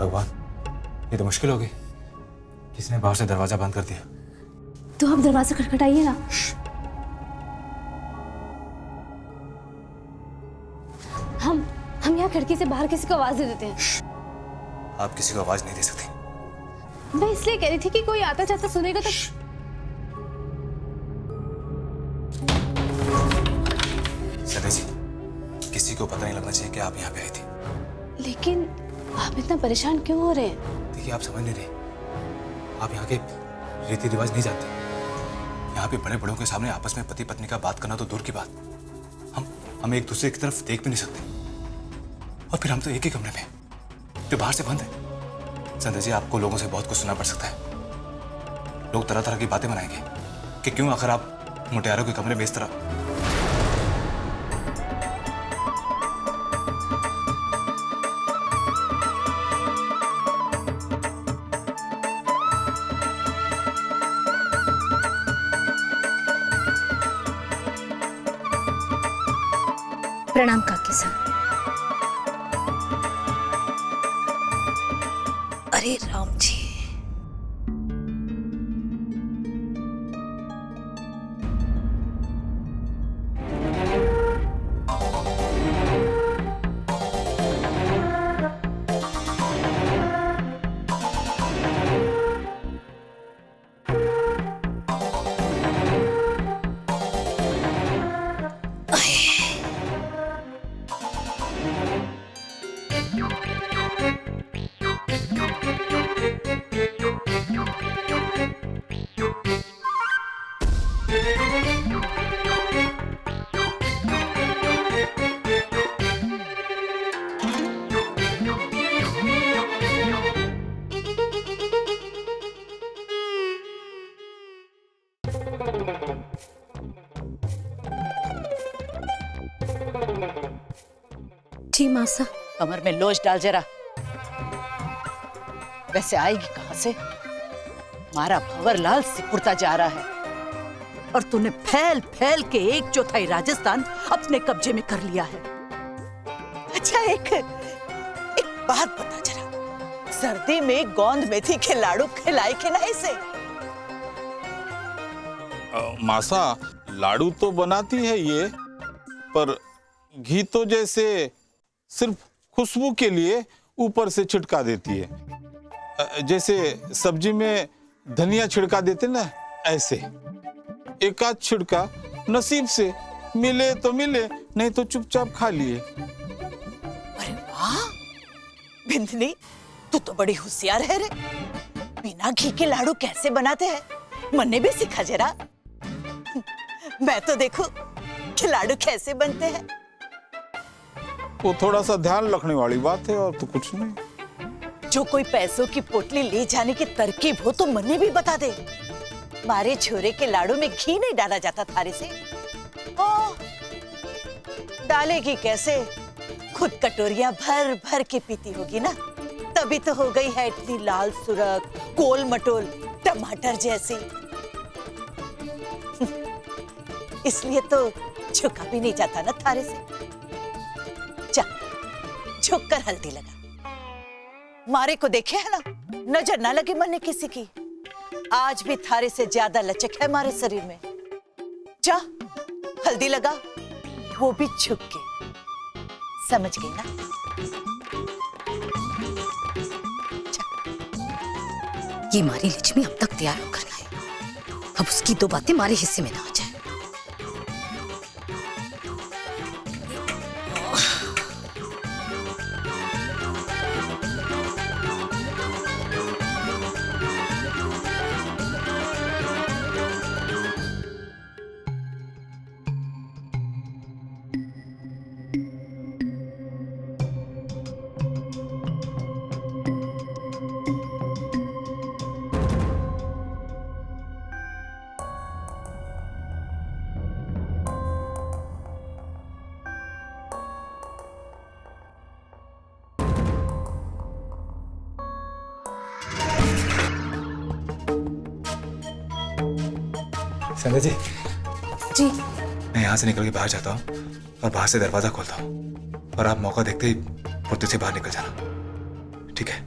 भगवान, ये तो मुश्किल हो गई। किसने बाहर से दरवाजा बंद कर दिया? तो आप दरवाजा खटखटाइए ना। हम यहाँ खिड़की से बाहर किसी को आवाज दे देते हैं। आप किसी को आवाज नहीं दे सकती। मैं इसलिए कह रही थी कि कोई आता जाता सुनेगा तो। संध्या जी, किसी को पता नहीं लगना चाहिए कि आप यहाँ पे आई थी। लेकिन आप इतना परेशान क्यों हो रहे हैं? देखिए, आप समझ नहीं रहे। आप यहाँ के रीति रिवाज नहीं जानते। यहाँ पे बड़े बड़ों के सामने आपस में पति पत्नी का बात करना तो दूर की बात, हम एक दूसरे की तरफ देख भी नहीं सकते। और फिर हम तो एक ही कमरे में, जो बाहर से बंद है। संध्या जी, आपको लोगों से बहुत कुछ सुनना पड़ सकता है। लोग तरह तरह की बातें बनाएंगे कि क्यों आखिर आप मुटियारों के कमरे में इस तरह। प्रणाम काकी साहब। अरे राम जी, जी मासा। कमर में लोच डाल जरा। वैसे आएगी कहां से? मारा भंवरलाल सिकुड़ता जा रहा है और तूने फैल फैल के 1/4 राजस्थान अपने कब्जे में कर लिया है। अच्छा, एक बात बता जरा, सर्दी में गोंद मेथी के लाड़ू खिलाए के ना इसे? मासा, लाडू तो बनाती है ये, पर घी तो जैसे सिर्फ खुशबू के लिए ऊपर से छिड़का देती है। जैसे सब्जी में धनिया छिड़का देते ना, ऐसे एक आध छिड़का नसीब से मिले तो मिले, नहीं तो चुपचाप खा लिए। अरे वाह बिंदनी, तू तो बड़ी होशियार है रे। बिना घी के लाडू कैसे बनाते हैं, मन्ने भी सिखा जरा। मैं तो देखूं कि लाडू कैसे बनते हैं। वो थोड़ा सा ध्यान रखने वाली बात है, और तो कुछ नहीं। जो कोई पैसों की पोटली ले जाने की तरकीब हो तो मन्ने भी बता दे। मारे छोरे के लाडू में घी नहीं डाला जाता थारे से। ओ, डालेगी कैसे? खुद कटोरियां भर भर के पीती होगी ना, तभी तो हो गई है इतनी लाल सुरख, गोल मटोल टमाटर जैसी। इसलिए तो झुका भी नहीं जाता ना थारे से। जा, झुक कर हल्दी लगा। मारे को देखे है ना, नजर ना लगे मन्ने किसी की। आज भी थारे से ज्यादा लचक है हमारे शरीर में। जा, हल्दी लगा, वो भी झुक के। समझ गई ना? ये मारी लक्ष्मी अब तक तैयार होकर ना है। अब उसकी दो बातें हमारे हिस्से में ना आ जाए। संध्या जी, जी मैं यहाँ से निकल के बाहर जाता हूँ और बाहर से दरवाजा खोलता हूँ, और आप मौका देखते ही फुर्ती से बाहर निकल जाना, ठीक है?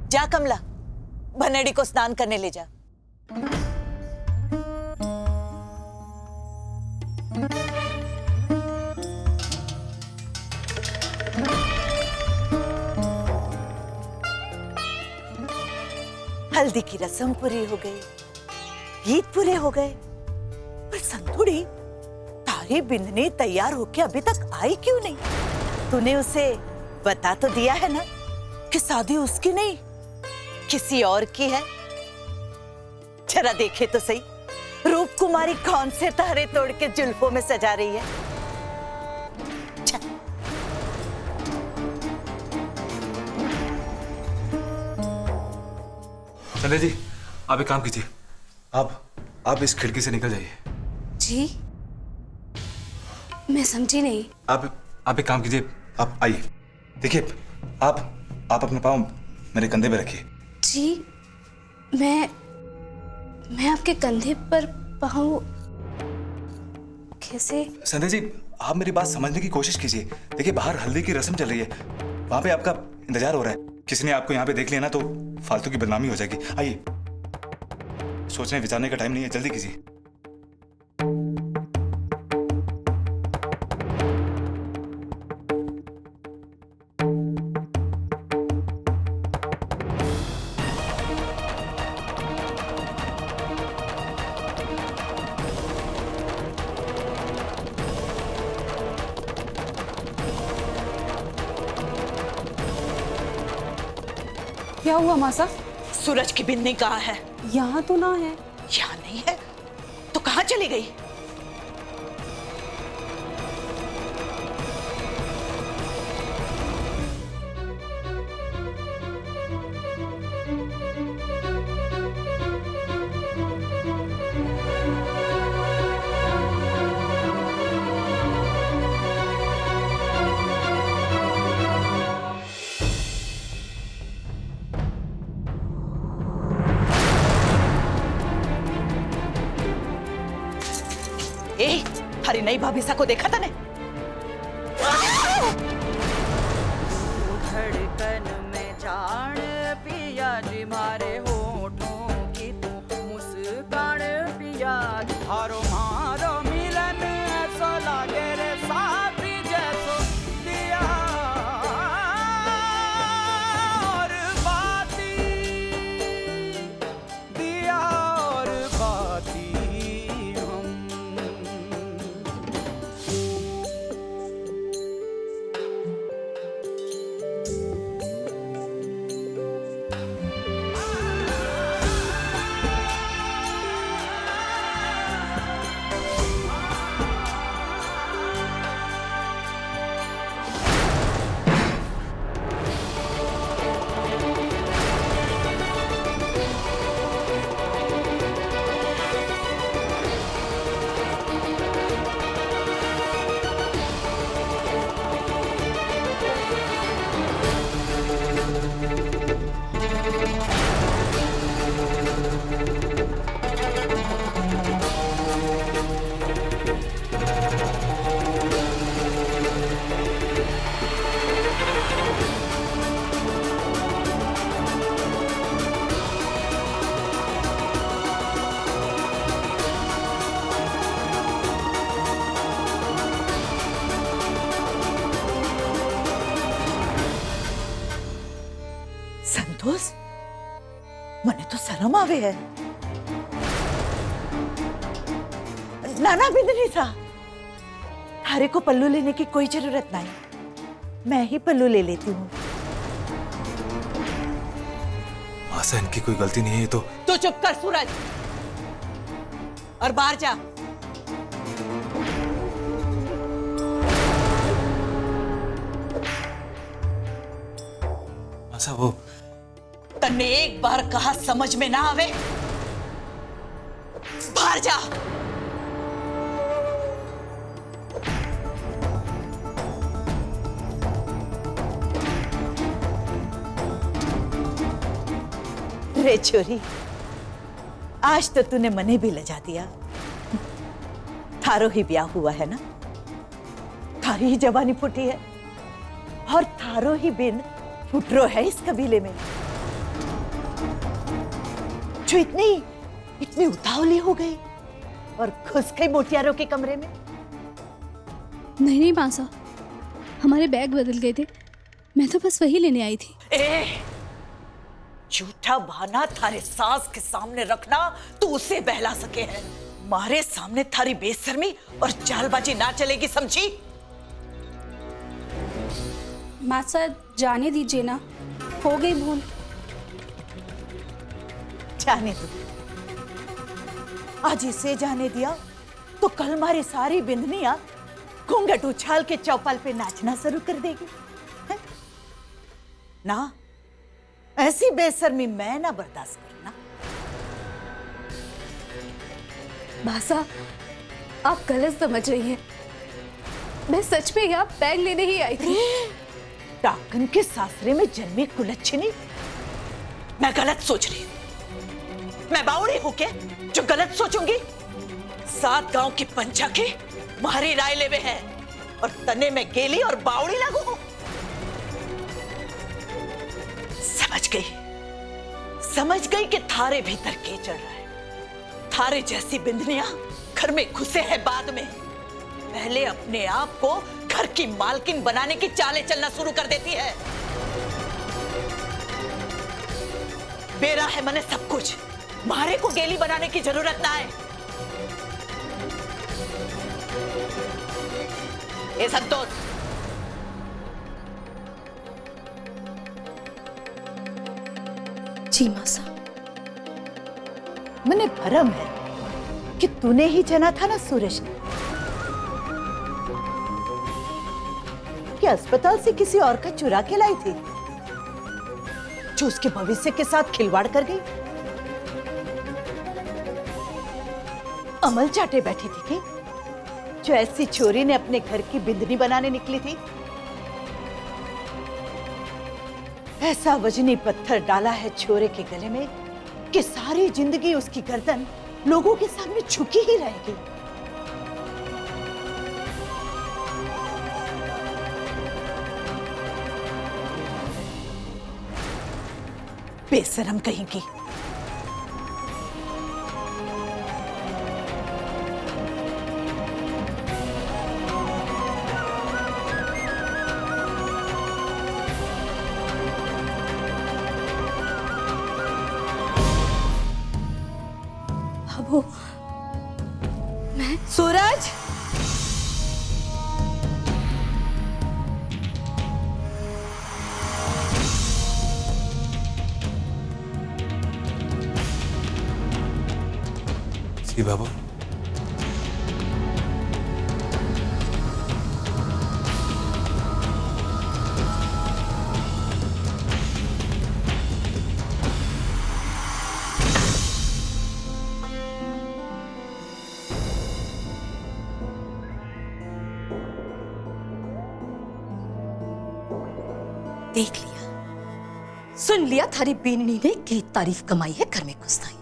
जा कमला, भनेड़ी को स्नान करने ले जा। हल्दी की रस्म पूरी हो गई, गीत पूरे हो गए, पर संतुड़ी तारी बिंदनी तैयार होके अभी तक आई क्यों नहीं? तूने उसे बता तो दिया है ना कि शादी उसकी नहीं किसी और की है? जरा देखे तो सही, रूप कुमारी कौन से तारे तोड़ के जुल्फों में सजा रही है। संध्या जी, आप एक काम कीजिए, आप इस खिड़की से निकल जाइए। जी, मैं समझी नहीं। आप एक काम कीजिए, आप आइए। देखिए, आप अपना पाँव मेरे कंधे पे रखिए। जी, मैं आपके कंधे पर पाँव कैसे? संध्या जी, आप मेरी बात समझने की कोशिश कीजिए। देखिए, बाहर हल्दी की रस्म चल रही है, वहां पे आपका इंतजार हो रहा है। किसी ने आपको यहाँ पे देख लिया ना तो फालतू की बदनामी हो जाएगी। आइए, सोचने विचारने का टाइम नहीं है, जल्दी कीजिए। क्या हुआ मासा? सूरज की बिन्नी कहाँ है? यहाँ तो ना है। यहाँ नहीं है तो कहाँ चली गई? हरी नई भाभीसा को देखा था ने? धड़कन में जान पिया जी, मारे होठों की तू मुस्कान पिया जी, हारो मारो मिलन ऐसा लागे रे साथी जैसो दिया और बाती, दिया और बाती हम। संतोष, मने तो शर्म आवे है। नाना बिंदनी था, थारे को पल्लू लेने की कोई जरूरत नहीं, मैं ही पल्लू ले लेती हूँ। आशा, इनकी कोई गलती नहीं है। तो चुप कर सूरज और बाहर जा। आशा, वो तन्ने एक बार कहा समझ में ना आवे, बाहर जा। रे छोरी, आज तो तूने मने भी लजा दिया। थारो ही ब्याह हुआ है ना, थारी ही जवानी फूटी है और थारो ही बिन फुटरो है इस कबीले में, जो इतनी उतावली हो गई और घुस गई मोटियारों के कमरे में। नहीं मासा, हमारे बैग बदल गए थे, मैं तो बस वही लेने आई थी। झूठा बहाना थारे सास के सामने रखना तू उसे बहला सके है। मारे सामने थारी बेशर्मी और चालबाजी ना चलेगी, समझी? मासा जाने दीजिए ना, हो गई भूल। जाने दो, आज इसे जाने दिया तो कल मारी सारी बिंदनियां घूंघट उछाल के चौपाल पे नाचना शुरू कर देगी है? ना, ऐसी बेशर्मी मैं ना बर्दाश्त करना। मासा, आप गलत समझ रही हैं। मैं सच में यहाँ बैग लेने ही आई थी। टाकन के सासरे में जन्मी कुलच्छनी, मैं गलत सोच रही हूँ? मैं बावड़ी हूँ क्या जो गलत सोचूंगी? 7 गांव की पंचा के मारी राय लेवे हैं और तने में गेली और बावड़ी लागू हूँ। समझ गई कि थारे भीतर के चल रहा है। थारे जैसी बिंदनियां घर में घुसे हैं बाद में, पहले अपने आप को घर की मालकिन बनाने की चालें चलना शुरू कर देती है। बेरा है मने सब कुछ, मारे को गेली बनाने की जरूरत ना है। ए संतोष, जी मासा। मने भरम है कि तूने ही जना था ना सूरज ने, कि अस्पताल से किसी और का चुरा के लाई थी जो उसके भविष्य के साथ खिलवाड़ कर गई। अमल चाटे बैठी थी कि जो ऐसी छोरी ने अपने घर की बिंदनी बनाने निकली थी। ऐसा वजनी पत्थर डाला है छोरे के गले में कि सारी जिंदगी उसकी गर्दन लोगों के सामने झुकी ही रहेगी। बेशरम कहीं की। अबू, मैं सूरज, जी बाबू। देख लिया, सुन लिया, थारी बीननी ने की तारीफ कमाई है घर में घुसना ही।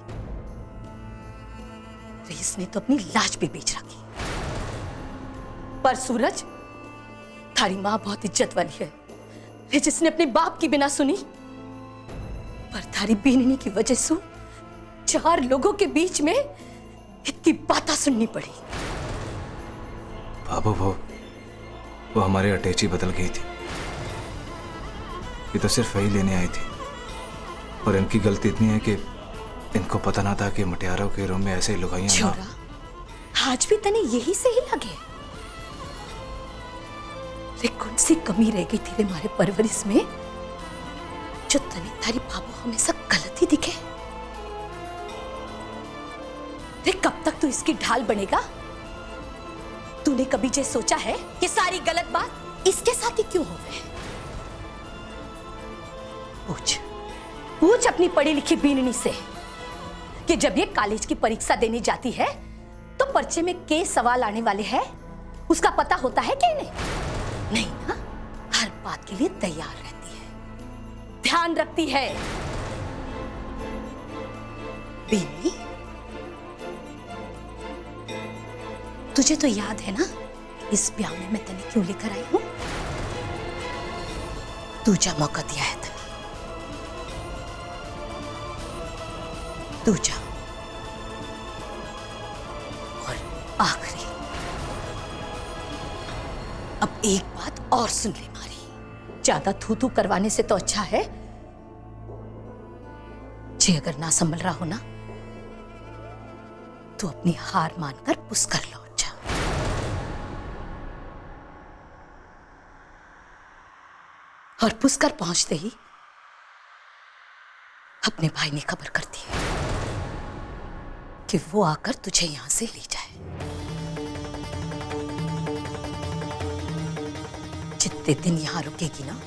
रेस ने तो अपनी लाश भी बेच रखी। पर सूरज, थारी मां बहुत इज्जत वाली है, जिसने अपने बाप की बिना सुनी। पर थारी बीननी की वजह से 4 लोगों के बीच में इतनी बातें सुननी पड़ी। बाबू, वो हमारे अटैची बदल गई थी। ये तो सिर्फ वही लेने आई थी, और इनकी गलती इतनी है कि इनको पता ना था कि मटियारों के रूम में ऐसे लुगाइयां ना। छोरा, आज भी तने यही से ही लगे। रे कौन सी कमी रह गई थी हमारे परवरिश में जो तने थारी बाबू हमेशा गलत ही दिखे? रे कब तक तू इसकी ढाल बनेगा? तूने कभी जे सोचा है कि सारी गलत बात इसके साथ ही क्यों हो गए? पूछ अपनी पढ़ी लिखी बीननी से कि जब ये कॉलेज की परीक्षा देने जाती है तो पर्चे में के सवाल आने वाले हैं, उसका पता होता है कि नहीं? नहीं ना, हर बात के लिए तैयार रहती है, ध्यान रखती है। बेनी, तुझे तो याद है ना इस ब्याह में मैं तने क्यों लेकर आई हूं? दूजा मौका दिया है तने, दूजा और आखिरी। अब एक बात और सुन ले मारी, ज्यादा थू थू करवाने से तो अच्छा है जे अगर ना संभल रहा हो ना तो अपनी हार मानकर पुष्कर लौट जा। और पुष्कर पहुंचते ही अपने भाई ने खबर कर दी है कि वो आकर तुझे यहां से ले जाए। जितने दिन यहां रुकेगी ना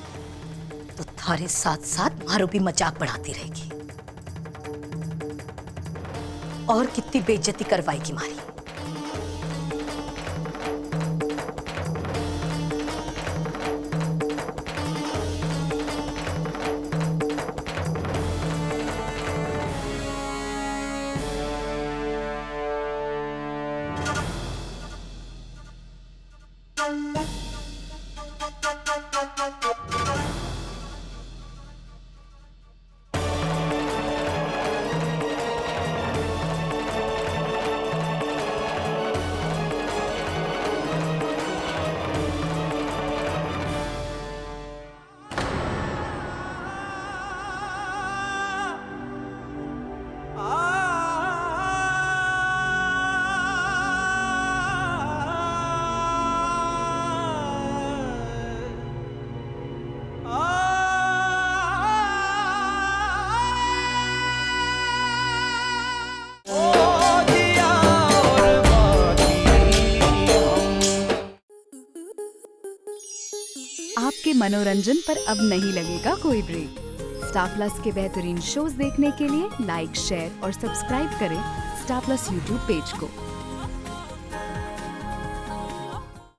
तो थारे साथ साथ मारो भी मजाक बढ़ाती रहेगी और कितनी बेइज्जती करवाएगी मारी। आपके मनोरंजन पर अब नहीं लगेगा कोई ब्रेक। स्टार प्लस के बेहतरीन शोज देखने के लिए लाइक, शेयर और सब्सक्राइब करें स्टार प्लस यूट्यूब पेज को।